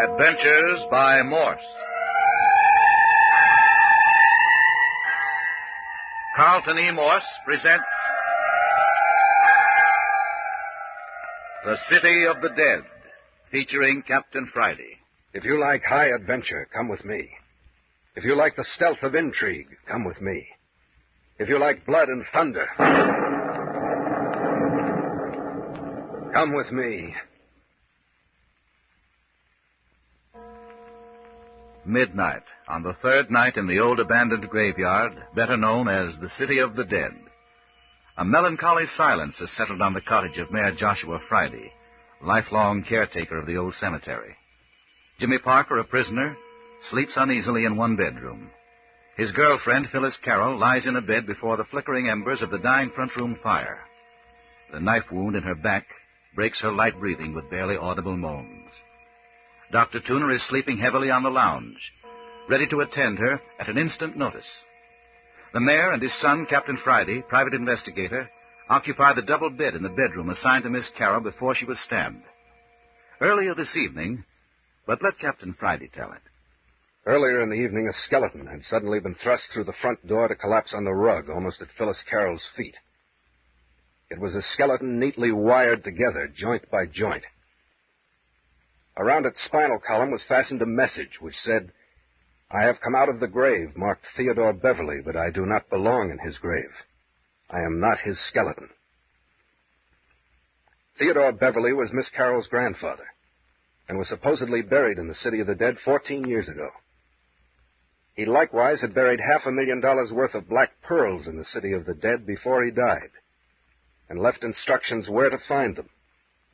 Adventures by Morse. Carlton E. Morse presents The City of the Dead, featuring Captain Friday. If you like high adventure, come with me. If you like the stealth of intrigue, come with me. If you like blood and thunder, come with me. Midnight, on the third night in the old abandoned graveyard, better known as the City of the Dead. A melancholy silence has settled on the cottage of Mayor Joshua Friday, lifelong caretaker of the old cemetery. Jimmy Parker, a prisoner, sleeps uneasily in one bedroom. His girlfriend, Phyllis Carroll, lies in a bed before the flickering embers of the dying front room fire. The knife wound in her back breaks her light breathing with barely audible moans. Dr. Tuner is sleeping heavily on the lounge, ready to attend her at an instant notice. The mayor and his son, Captain Friday, private investigator, occupy the double bed in the bedroom assigned to Miss Carroll before she was stabbed. Earlier this evening, but let Captain Friday tell it. Earlier in the evening, a skeleton had suddenly been thrust through the front door to collapse on the rug, almost at Phyllis Carroll's feet. It was a skeleton neatly wired together, joint by joint. Around its spinal column was fastened a message which said, "I have come out of the grave, marked Theodore Beverly, but I do not belong in his grave. I am not his skeleton." Theodore Beverly was Miss Carroll's grandfather and was supposedly buried in the City of the Dead 14 years ago. He likewise had buried $500,000 worth of black pearls in the City of the Dead before he died and left instructions where to find them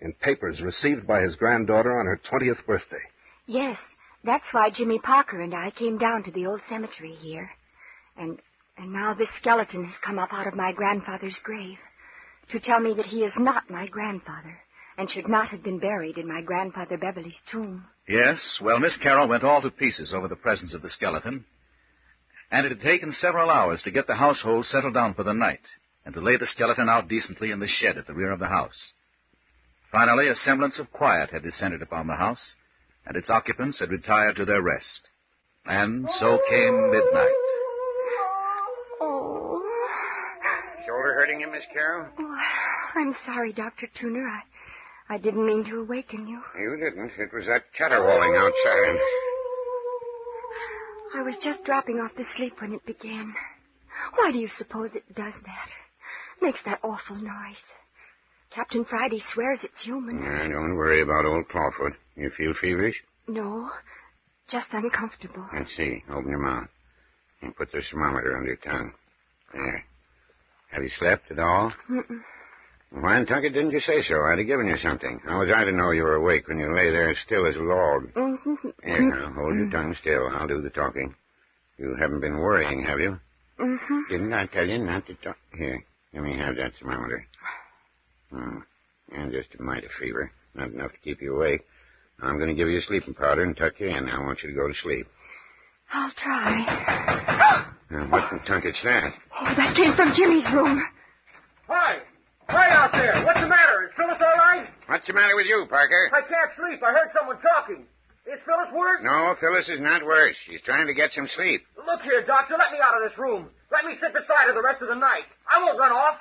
in papers received by his granddaughter on her 20th birthday. Yes, that's why Jimmy Parker and I came down to the old cemetery here. And now this skeleton has come up out of my grandfather's grave to tell me that he is not my grandfather and should not have been buried in my grandfather Beverly's tomb. Yes, well, Miss Carroll went all to pieces over the presence of the skeleton, and it had taken several hours to get the household settled down for the night and to lay the skeleton out decently in the shed at the rear of the house. Finally, a semblance of quiet had descended upon the house, and its occupants had retired to their rest. And so came midnight. Oh. Shoulder hurting you, Miss Carroll? Oh, I'm sorry, Dr. Tuner. I didn't mean to awaken you. You didn't. It was that caterwauling outside. I was just dropping off to sleep when it began. Why do you suppose it does that? Makes that awful noise. Captain Friday swears it's human. Don't worry about old Clawfoot. You feel feverish? No, just uncomfortable. Let's see. Open your mouth. And put the thermometer under your tongue. There. Have you slept at all? Mm-mm. Why, Tunkett, didn't you say so? I'd have given you something. How was I to know you were awake when you lay there as still as a log? Mm-hmm. Here, now, hold your tongue still. I'll do the talking. You haven't been worrying, have you? Mm-hmm. Didn't I tell you not to talk? Here, let me have that thermometer. And just a mite of fever. Not enough to keep you awake. I'm going to give you a sleeping powder and tuck you in. I want you to go to sleep. I'll try. Now, what in Tunkett's that? Oh, that came from Jimmy's room. Hi! Hi out there! What's the matter? Is Phyllis all right? What's the matter with you, Parker? I can't sleep. I heard someone talking. Is Phyllis worse? No, Phyllis is not worse. She's trying to get some sleep. Look here, Doctor. Let me out of this room. Let me sit beside her the rest of the night. I won't run off.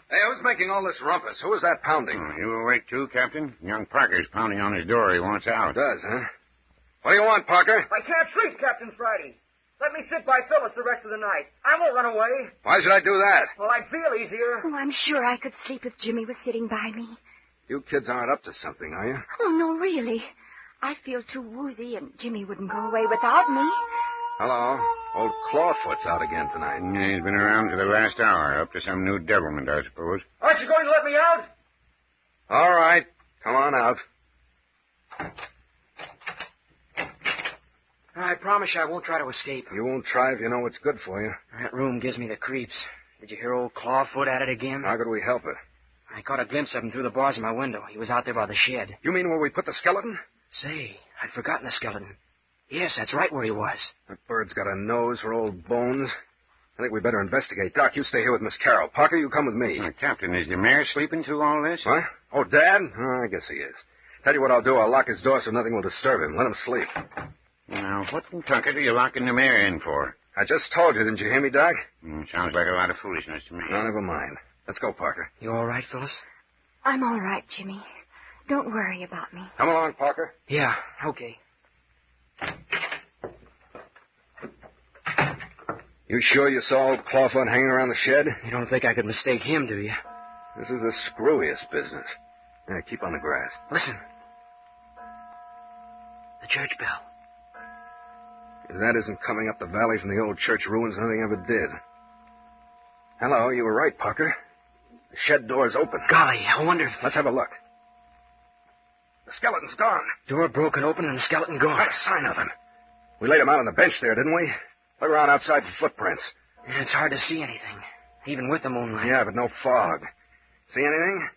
Hey, who's making all this rumpus? Who is that pounding? You awake too, Captain? Young Parker's pounding on his door. He wants out. Does, huh? What do you want, Parker? I can't sleep, Captain Friday. Let me sit by Phyllis the rest of the night. I won't run away. Why should I do that? Well, I'd feel easier. Oh, I'm sure I could sleep if Jimmy was sitting by me. You kids aren't up to something, are you? Oh, no, really. I feel too woozy, and Jimmy wouldn't go away without me. Hello. Old Clawfoot's out again tonight. Yeah, he's been around for the last hour, up to some new devilment, I suppose. Aren't you going to let me out? All right. Come on out. I promise you I won't try to escape. You won't try if you know what's good for you. That room gives me the creeps. Did you hear old Clawfoot at it again? How could we help it? I caught a glimpse of him through the bars of my window. He was out there by the shed. You mean where we put the skeleton? Say, I'd forgotten the skeleton. Yes, that's right where he was. That bird's got a nose for old bones. I think we better investigate. Doc, you stay here with Miss Carroll. Parker, you come with me. Captain, is the mayor sleeping through all this? What? Oh, Dad? Oh, I guess he is. Tell you what I'll do. I'll lock his door so nothing will disturb him. Let him sleep. Now, what in Tucket are you locking the mayor in for? I just told you, didn't you hear me, Doc? Sounds like a lot of foolishness to me. No, never mind. Let's go, Parker. You all right, Phyllis? I'm all right, Jimmy. Don't worry about me. Come along, Parker. Yeah, okay. You sure you saw old Clawfoot hanging around the shed? You don't think I could mistake him, do you? This is the screwiest business. Yeah, keep on the grass. Listen. The church bell. If that isn't coming up the valley from the old church ruins, nothing ever did. Hello, you were right, Parker. The shed door's open. Golly, I wonder if... Let's have a look. The skeleton's gone. Door broken open and the skeleton gone. Not a sign of him. We laid him out on the bench there, didn't we? Look around outside for footprints. Yeah, it's hard to see anything, even with the moonlight. Yeah, but no fog. See anything?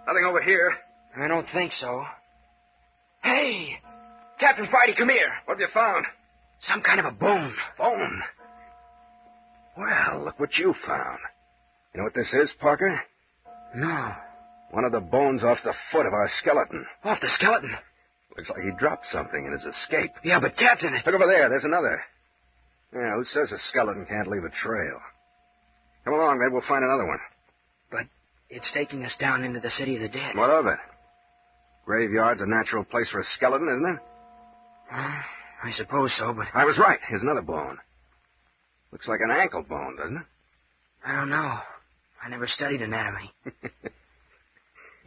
Nothing over here. I don't think so. Hey! Captain Friday, come here. What have you found? Some kind of a bone. Bone? Well, look what you found. You know what this is, Parker? No. One of the bones off the foot of our skeleton. Off the skeleton? Looks like he dropped something in his escape. Yeah, but Captain... Look over there. There's another. Yeah, who says a skeleton can't leave a trail? Come along, maybe we'll find another one. But it's taking us down into the city of the dead. What of it? Graveyard's a natural place for a skeleton, isn't it? I suppose so, but... I was right. Here's another bone. Looks like an ankle bone, doesn't it? I don't know. I never studied anatomy.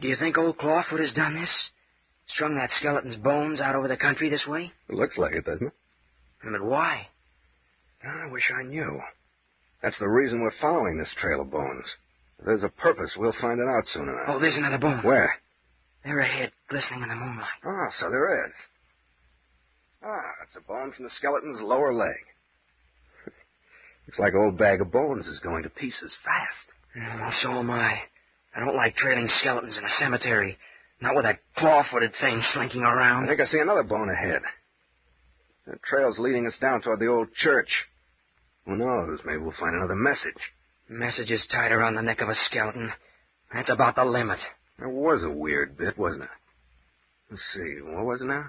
Do you think old Clawfoot has done this? Strung that skeleton's bones out over the country this way? It looks like it, doesn't it? But why? I wish I knew. That's the reason we're following this trail of bones. If there's a purpose, we'll find it out soon enough. Oh, there's another bone. Where? There ahead, glistening in the moonlight. Ah, so there is. It's a bone from the skeleton's lower leg. Looks like old bag of bones is going to pieces fast. Well, so am I. I don't like trailing skeletons in a cemetery. Not with that claw-footed thing slinking around. I think I see another bone ahead. The trail's leading us down toward the old church. Who knows? Maybe we'll find another message. Messages tied around the neck of a skeleton. That's about the limit. It was a weird bit, wasn't it? Let's see. What was it now?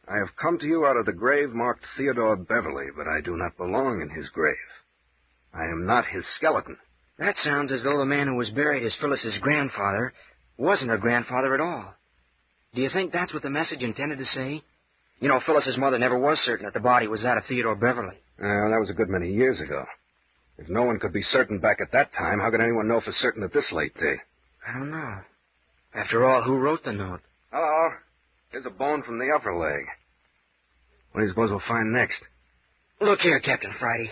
I have come to you out of the grave marked Theodore Beverly, but I do not belong in his grave. I am not his skeleton. That sounds as though the man who was buried as Phyllis's grandfather wasn't her grandfather at all. Do you think that's what the message intended to say? You know, Phyllis's mother never was certain that the body was that of Theodore Beverly. That was a good many years ago. If no one could be certain back at that time, how could anyone know for certain at this late day? I don't know. After all, who wrote the note? Hello. Here's a bone from the upper leg. What do you suppose we'll find next? Look here, Captain Friday.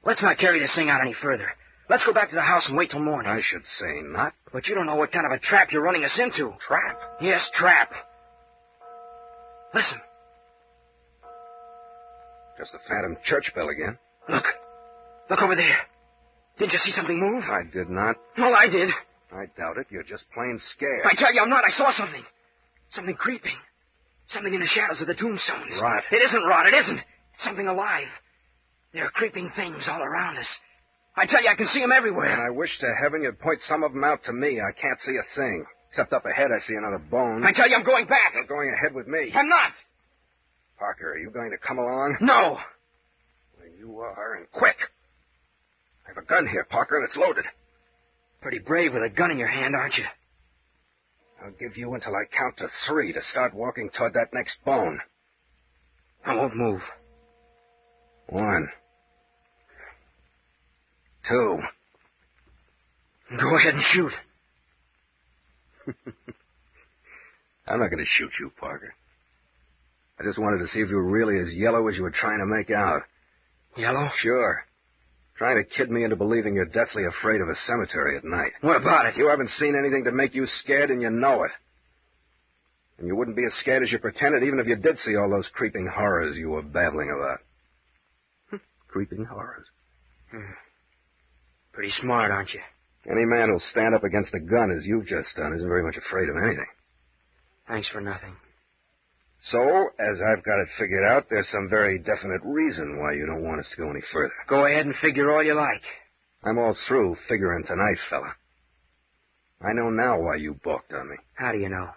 Let's not carry this thing out any further. Let's go back to the house and wait till morning. I should say not. But you don't know what kind of a trap you're running us into. Trap? Yes, trap. Listen. Just the phantom church bell again. Look. Look over there. Didn't you see something move? I did not. Well, I did. I doubt it. You're just plain scared. I tell you, I'm not. I saw something. Something creeping. Something in the shadows of the tombstones. Rot. It isn't rot. It isn't. It's something alive. There are creeping things all around us. I tell you, I can see them everywhere. And I wish to heaven you'd point some of them out to me. I can't see a thing. Except up ahead, I see another bone. I tell you, I'm going back. You're going ahead with me. I'm not. Parker, are you going to come along? No. Well, you are, and quick. I have a gun here, Parker, and it's loaded. Pretty brave with a gun in your hand, aren't you? I'll give you until I count to 3 to start walking toward that next bone. I won't move. 1. 2. Go ahead and shoot. I'm not going to shoot you, Parker. I just wanted to see if you were really as yellow as you were trying to make out. Yellow? Sure. Trying to kid me into believing you're deathly afraid of a cemetery at night. What about it? You haven't seen anything to make you scared, and you know it. And you wouldn't be as scared as you pretended, even if you did see all those creeping horrors you were babbling about. Creeping horrors. Pretty smart, aren't you? Any man who'll stand up against a gun, as you've just done, isn't very much afraid of anything. Thanks for nothing. So, as I've got it figured out, there's some very definite reason why you don't want us to go any further. Go ahead and figure all you like. I'm all through figuring tonight, fella. I know now why you balked on me. How do you know?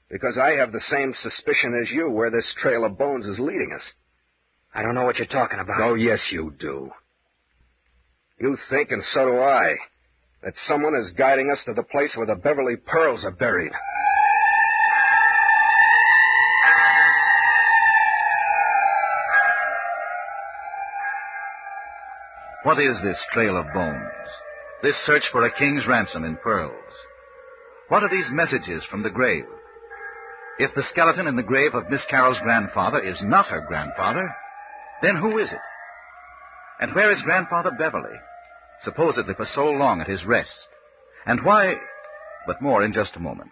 Because I have the same suspicion as you where this trail of bones is leading us. I don't know what you're talking about. Oh, yes, you do. You think, and so do I, that someone is guiding us to the place where the Beverly pearls are buried. What is this trail of bones? This search for a king's ransom in pearls? What are these messages from the grave? If the skeleton in the grave of Miss Carroll's grandfather is not her grandfather, then who is it? And where is Grandfather Beverly, supposedly for so long at his rest? And why... But more in just a moment.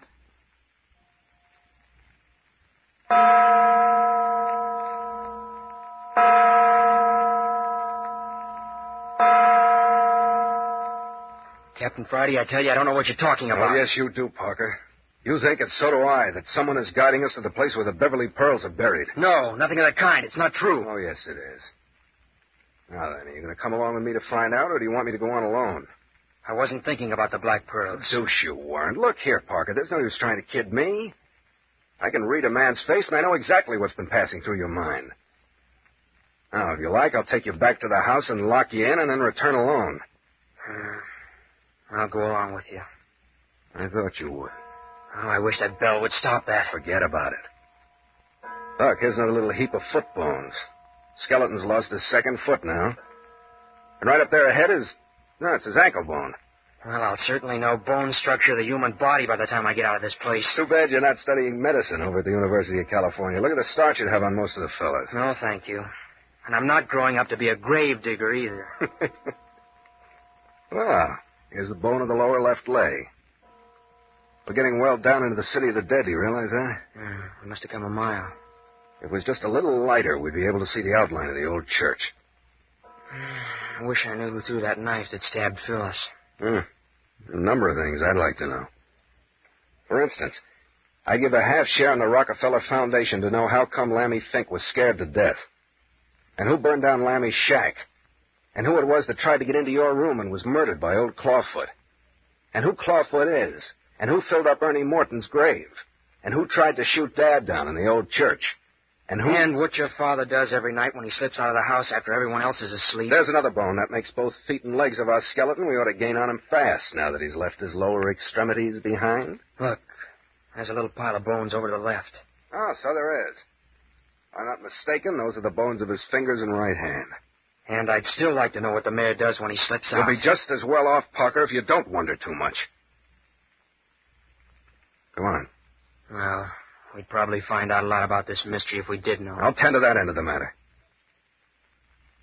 Captain Friday, I tell you, I don't know what you're talking about. Oh, yes, you do, Parker. You think, and so do I, that someone is guiding us to the place where the Beverly pearls are buried. No, nothing of that kind. It's not true. Oh, yes, it is. Now then, are you going to come along with me to find out, or do you want me to go on alone? I wasn't thinking about the black pearls. Deuce you weren't. Look here, Parker, there's no use trying to kid me. I can read a man's face, and I know exactly what's been passing through your mind. Now, if you like, I'll take you back to the house and lock you in and then return alone. I'll go along with you. I thought you would. Oh, I wish that bell would stop that. Forget about it. Look, here's another little heap of foot bones. Skeleton's lost his second foot now. And right up there ahead is... No, it's his ankle bone. Well, I'll certainly know bone structure of the human body by the time I get out of this place. Too bad you're not studying medicine over at the University of California. Look at the starch you'd have on most of the fellas. No, thank you. And I'm not growing up to be a grave digger either. Well, here's the bone of the lower left leg. We're getting well down into the city of the dead, do you realize that? We must have come a mile. If it was just a little lighter, we'd be able to see the outline of the old church. I wish I knew who threw that knife that stabbed Phyllis. A number of things I'd like to know. For instance, I'd give a half share in the Rockefeller Foundation to know how come Lammy Fink was scared to death. And who burned down Lammy's shack. And who it was that tried to get into your room and was murdered by old Clawfoot. And who Clawfoot is. And who filled up Ernie Morton's grave. And who tried to shoot Dad down in the old church. And what your father does every night when he slips out of the house after everyone else is asleep. There's another bone that makes both feet and legs of our skeleton. We ought to gain on him fast now that he's left his lower extremities behind. Look, there's a little pile of bones over to the left. Oh, so there is. If I'm not mistaken, those are the bones of his fingers and right hand. And I'd still like to know what the mayor does when he slips out. You'll be just as well off, Parker, if you don't wonder too much. Go on. Well, we'd probably find out a lot about this mystery if we did know. I'll tend to that end of the matter.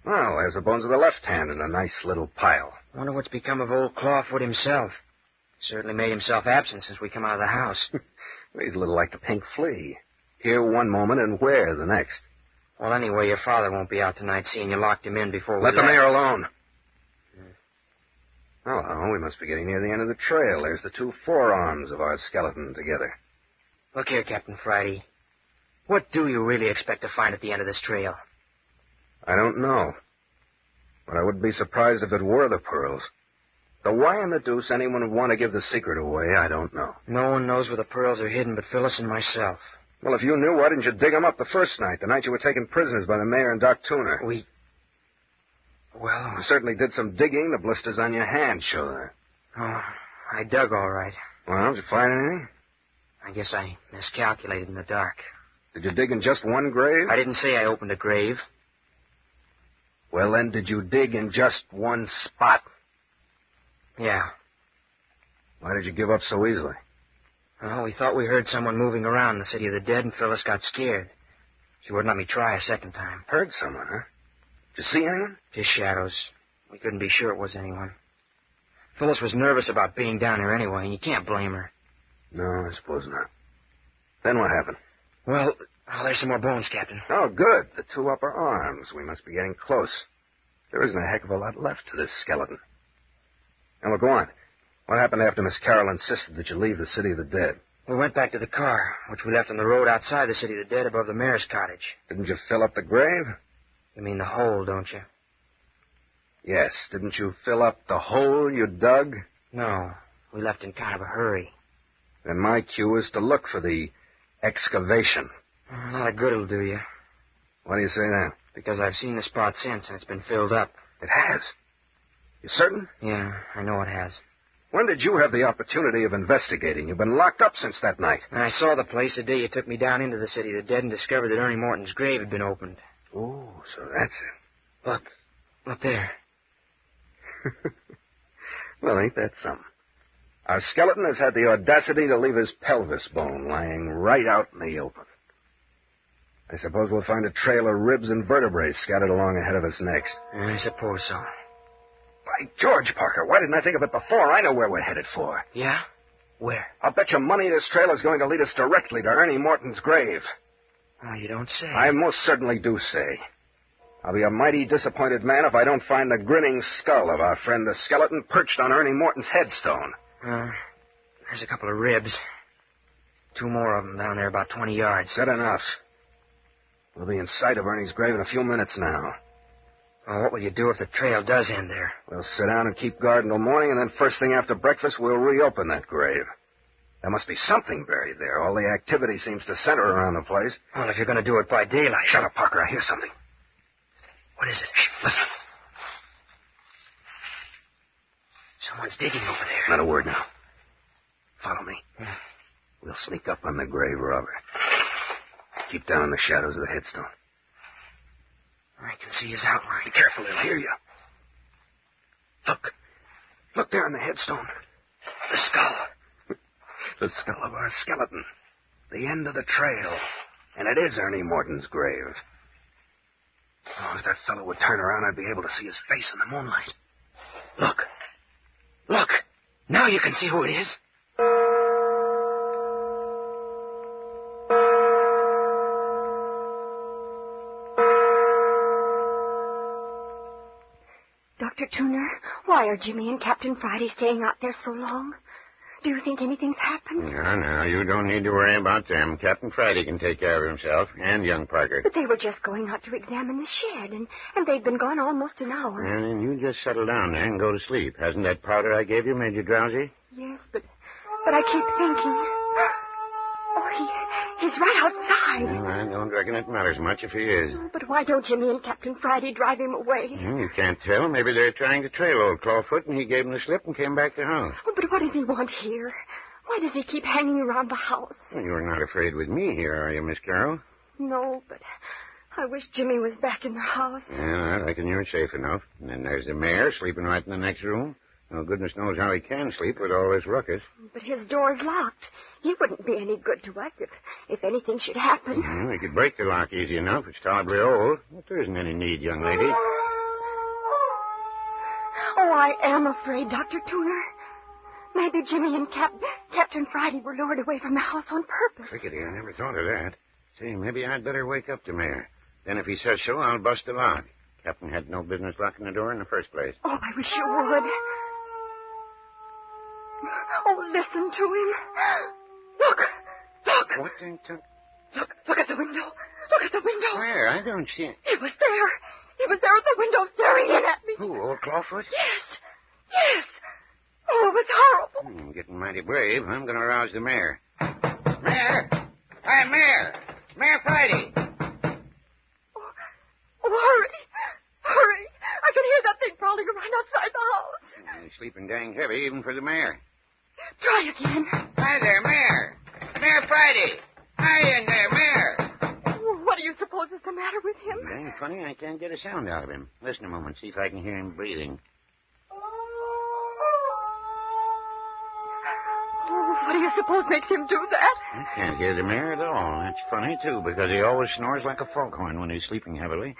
Well, there's the bones of the left hand in a nice little pile. Wonder what's become of old Clawfoot himself. Certainly made himself absent since we come out of the house. He's a little like the pink flea. Here one moment and where the next. Well, anyway, your father won't be out tonight, seeing you locked him in before we left. Let the mayor alone. Oh, we must be getting near the end of the trail. There's the two forearms of our skeleton together. Look here, Captain Friday. What do you really expect to find at the end of this trail? I don't know. But I wouldn't be surprised if it were the pearls. Though why in the deuce anyone would want to give the secret away, I don't know. No one knows where the pearls are hidden but Phyllis and myself. Well, if you knew, why didn't you dig them up the first night, the night you were taken prisoners by the mayor and Doc Tooner? Well, you certainly did some digging. The blisters on your hand show that. Oh, I dug all right. Well, did you find anything? I guess I miscalculated in the dark. Did you dig in just one grave? I didn't say I opened a grave. Well, then, did you dig in just one spot? Yeah. Why did you give up so easily? Well, we thought we heard someone moving around in the city of the dead, and Phyllis got scared. She wouldn't let me try a second time. Heard someone, huh? Did you see anyone? Just shadows. We couldn't be sure it was anyone. Phyllis was nervous about being down here anyway, and you can't blame her. No, I suppose not. Then what happened? Well, there's some more bones, Captain. Oh, good. The two upper arms. We must be getting close. There isn't a heck of a lot left to this skeleton. Now, well, go on. What happened after Miss Carroll insisted that you leave the city of the dead? We went back to the car, which we left on the road outside the city of the dead above the mayor's cottage. Didn't you fill up the grave? You mean the hole, don't you? Yes. Didn't you fill up the hole you dug? No. We left in kind of a hurry. Then my cue is to look for the excavation. A lot of good it'll do you. Why do you say that? Because I've seen the spot since, and it's been filled up. It has. You certain? Yeah, I know it has. When did you have the opportunity of investigating? You've been locked up since that night. And I saw the place the day you took me down into the city of the dead and discovered that Ernie Morton's grave had been opened. Oh, so that's it. Look. Look there. Well, ain't that something? Our skeleton has had the audacity to leave his pelvis bone lying right out in the open. I suppose we'll find a trail of ribs and vertebrae scattered along ahead of us next. I suppose so. By George, Parker, why didn't I think of it before? I know where we're headed for. Yeah? Where? I'll bet you money this trail is going to lead us directly to Ernie Morton's grave. Oh, you don't say. I most certainly do say. I'll be a mighty disappointed man if I don't find the grinning skull of our friend the skeleton perched on Ernie Morton's headstone. There's a couple of ribs. 2 more of them down there about 20 yards. Good enough. We'll be in sight of Ernie's grave in a few minutes now. Well, what will you do if the trail does end there? We'll sit down and keep guard until morning, and then first thing after breakfast, we'll reopen that grave. There must be something buried there. All the activity seems to center around the place. Well, if you're going to do it by daylight... Shut up, Parker. I hear something. What is it? Shh, listen. Someone's digging over there. Not a word now. Follow me. We'll sneak up on the grave robber. Keep down in the shadows of the headstone. I can see his outline. Be careful, they'll hear you. Look. Look there on the headstone. The skull. The skull of our skeleton. The end of the trail. And it is Ernie Morton's grave. Oh, if that fellow would turn around, I'd be able to see his face in the moonlight. Look. Look. Now you can see who it is. Dr. Tuner, why are Jimmy and Captain Friday staying out there so long? Do you think anything's happened? No, you don't need to worry about them. Captain Friday can take care of himself, and young Parker. But they were just going out to examine the shed, and they've been gone almost an hour. And then you just settle down there and go to sleep. Hasn't that powder I gave you made you drowsy? Yes, but I keep thinking... Oh, he's right outside. Well, I don't reckon it matters much if he is. But why don't Jimmy and Captain Friday drive him away? You can't tell. Maybe they're trying to trail old Clawfoot, and he gave him the slip and came back to the house. Oh, but what does he want here? Why does he keep hanging around the house? Well, you're not afraid with me here, are you, Miss Carroll? No, but I wish Jimmy was back in the house. Yeah, I reckon you're safe enough. And then there's the mayor sleeping right in the next room. Well, goodness knows how he can sleep with all this ruckus. But his door's locked. He wouldn't be any good to us if anything should happen. Well, we could break the lock easy enough. It's terribly old. But there isn't any need, young lady. Oh, I am afraid, Dr. Tuner. Maybe Jimmy and Captain Friday were lured away from the house on purpose. Crickety, I never thought of that. Say, maybe I'd better wake up the mayor. Then if he says so, I'll bust the lock. Captain had no business locking the door in the first place. Oh, I wish you would. Oh, listen to him. Look. What in Look at the window. Look at the window. Where? I don't see it. He was there. He was there at the window staring in at me. Who, old Clawfoot? Yes. Oh, it was horrible. I'm getting mighty brave. I'm going to rouse the mayor. Mayor! Hi, Mayor! Mayor Friday! Oh, hurry. I can hear that thing prowling around outside the house. He's sleeping dang heavy, even for the mayor. Try again. Hi there, Mayor. Mayor Friday. Hi in there, Mayor. What do you suppose is the matter with him? Dang funny, I can't get a sound out of him. Listen a moment, see if I can hear him breathing. What do you suppose makes him do that? I can't hear the mayor at all. That's funny, too, because he always snores like a foghorn when he's sleeping heavily.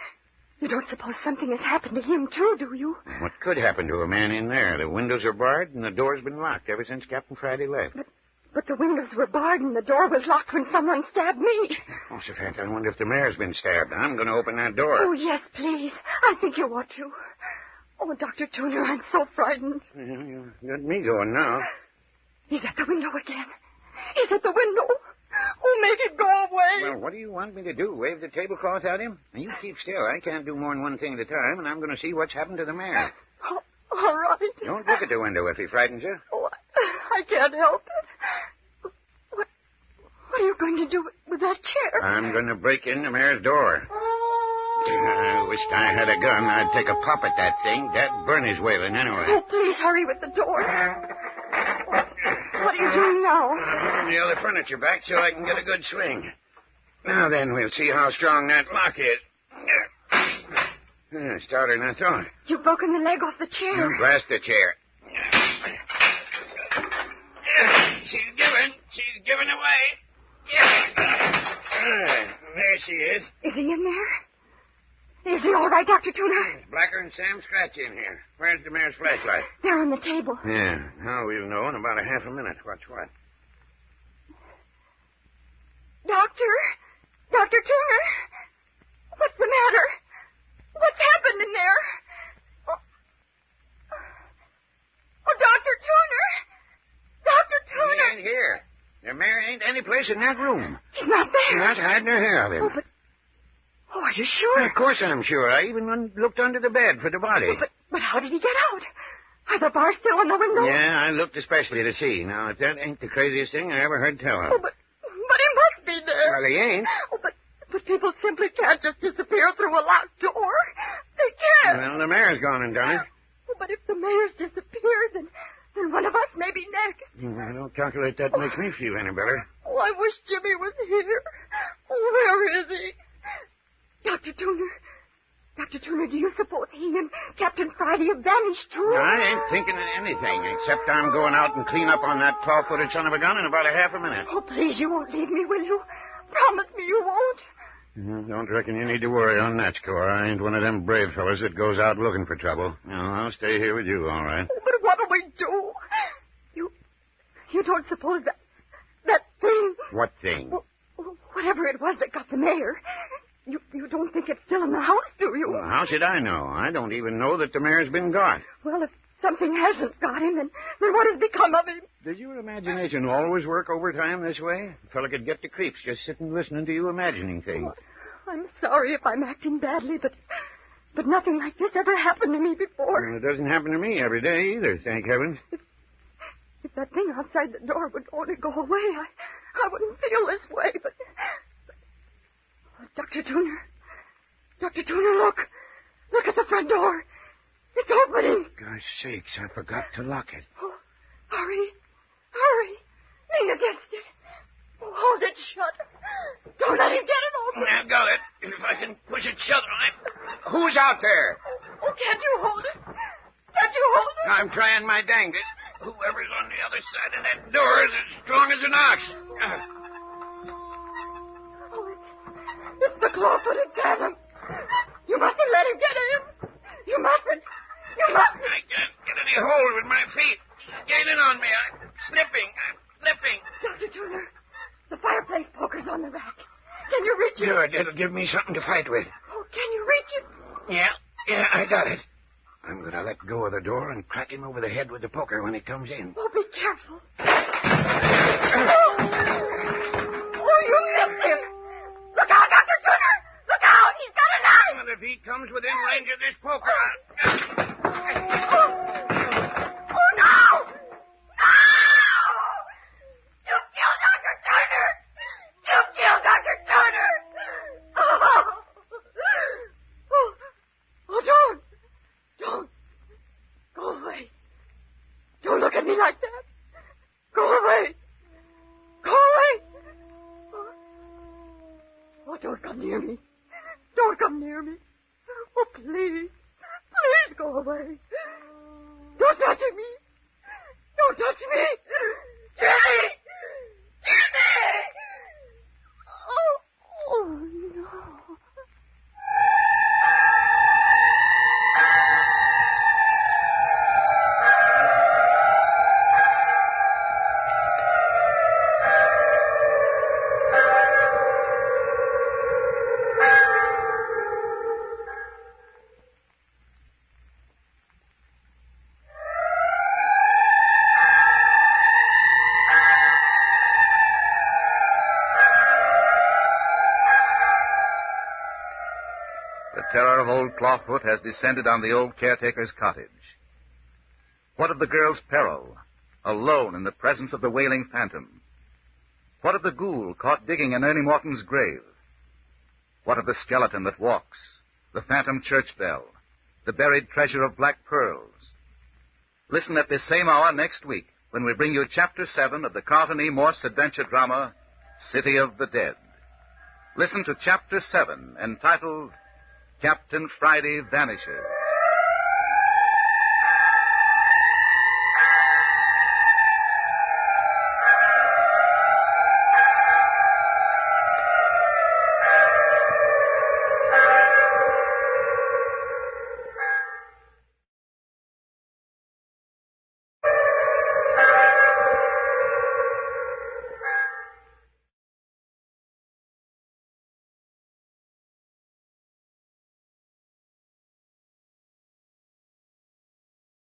You don't suppose something has happened to him, too, do you? What could happen to a man in there? The windows are barred and the door's been locked ever since Captain Friday left. But the windows were barred and the door was locked when someone stabbed me. Oh, Savannah, I wonder if the mayor's been stabbed. I'm going to open that door. Oh, yes, please. I think you ought to. Oh, Dr. Tuner, I'm so frightened. You got me going now. He's at the window again. He's at the window. Oh, make him go away. Well, what do you want me to do? Wave the tablecloth at him? Now, you keep still. I can't do more than one thing at a time, and I'm going to see what's happened to the mayor. Oh, all right. Don't look at the window if he frightens you. Oh, I can't help it. What are you going to do with that chair? I'm going to break in the mayor's door. I wished I had a gun. I'd take a pop at that thing. That'd burn his wailing anyway. Oh, please hurry with the door. What are you doing now? Putting the other furniture back so I can get a good swing. Now then, we'll see how strong that lock is. Starter than I thought. You've broken the leg off the chair. Blast the chair. She's giving away. There she is. Is he in there? Is he all right, Dr. Tuner? It's Blacker and Sam Scratch in here. Where's the mayor's flashlight? They're on the table. Yeah. Now we'll know in about a half a minute what's what. Doctor? Dr. Tuner? What's the matter? What's happened in there? Oh, Dr. Tuner! Dr. Tuner! He ain't here. The mayor ain't any place in that room. He's not there. She's not hiding her hair of him. Oh, but... Oh, are you sure? Of course I'm sure. I even looked under the bed for the body. Oh, but how did he get out? Are the bars still on the window? Yeah, I looked especially to see. Now, if that ain't the craziest thing I ever heard tell of. Oh, but he must be there. Well, he ain't. Oh, but people simply can't just disappear through a locked door. They can't. Well, the mayor's gone and done it. Oh, but if the mayor's disappeared, then one of us may be next. I don't calculate that makes me feel any better. Oh, I wish Jimmy was here. Oh, where is he? Dr. Tuner, do you suppose he and Captain Friday have vanished, too? I ain't thinking of anything, except I'm going out and clean up on that claw-footed son of a gun in about a half a minute. Oh, please, you won't leave me, will you? Promise me you won't. Don't reckon you need to worry on that score. I ain't one of them brave fellas that goes out looking for trouble. No, I'll stay here with you, all right. Oh, but what'll we do? You don't suppose that thing... What thing? Well, whatever it was that got the mayor... You don't think it's still in the house, do you? Well, how should I know? I don't even know that the mayor's been got. Well, if something hasn't got him, then what has become of him? Does your imagination always work overtime this way? A fella could get the creeps just sitting listening to you imagining things. Oh, I'm sorry if I'm acting badly, but nothing like this ever happened to me before. Well, it doesn't happen to me every day either, thank heavens. If that thing outside the door would only go away, I wouldn't feel this way, but... Dr. Tuner, look. Look at the front door. It's opening. Gosh sakes, I forgot to lock it. Oh, hurry. Lean against it. Oh, hold it shut. Don't let him get it open. I've got it. If I can push it shut, Who's out there? Oh, can't you hold it? Can't you hold it? I'm trying my dangest. Whoever's on the other side of that door is as strong as an ox. It's the claw-footed phantom. You mustn't let him get in. You mustn't. I can't get any hold with my feet. He's gaining on me. I'm slipping. Dr. Tuner, the fireplace poker's on the rack. Can you reach it? Good. It'll give me something to fight with. Oh, can you reach it? Yeah, I got it. I'm going to let go of the door and crack him over the head with the poker when he comes in. Oh, be careful. Oh, you missed him. Look out, Dr. Tuner! Look out! He's got a knife! Well, if he comes within range of this poker, Oh, no! No! You killed Dr. Turner! You killed Dr. Turner! Oh, don't! Go away. Don't look at me like that. Go away. Oh, don't come near me. Oh, please. Please go away. Don't touch me. Jimmy! Oh, no. The terror of old Clawfoot has descended on the old caretaker's cottage. What of the girl's peril? alone in the presence of the wailing phantom? What of the ghoul caught digging in Ernie Morton's grave? What of the skeleton that walks, the phantom church bell, the buried treasure of black pearls? Listen at this same hour next week when we bring you Chapter 7 of the Carlton E. Morse adventure drama, City of the Dead. Listen to Chapter 7, entitled Captain Friday Vanishes.